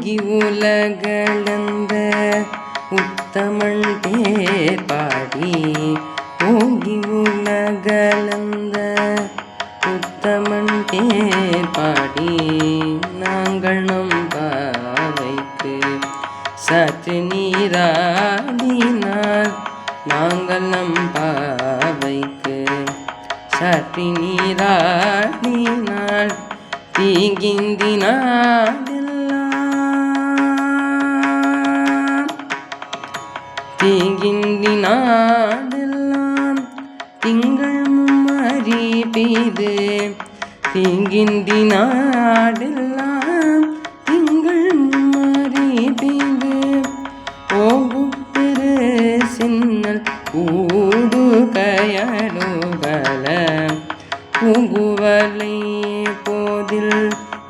ஓங்கி உலகளந்த உத்தமன் பேர் பாடி ஓங்கி உலகளந்த உத்தமன் பேர் பாடி நாங்கள் நம் பாவைக்கு சற்று நீராடினார் நாங்கள் நம் பாவைக்கு சற்று நீராடினாள் தீங்கிந்தினாடெல்லாம் திங்கள் மும்மரி பெய்து தீங்கிந்தினாடெல்லாம் திங்கள் மும்மரி பெய்து ஓங்குப்பெரு சின்னல் ஊடு கயலுகல பூங்குவலை போதில்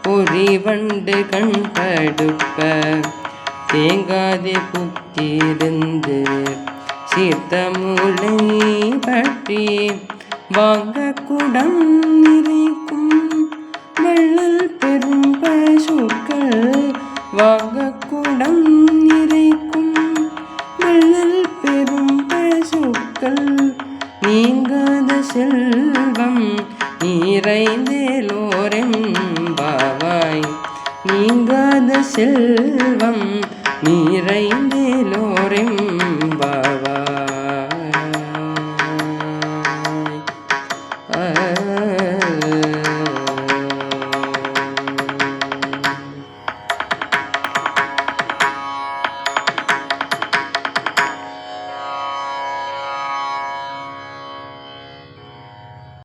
பொறிவண்டு கண்படுப்ப தேங்காதே புத்திருந்து சீர்த்த மூளை பற்றி வாங்க குடம் நிறைக்கும் வள்ளல் பெரும் பசுக்கள் வாங்க குடம் நிறைக்கும் வள்ளல் பெரும் பசுக்கள் நீங்காத செல்வம் நிறைந்தேலோரெம்பாவாய் நீங்காத செல்வம் நிறைந்தேலோரெம்பாவாய்.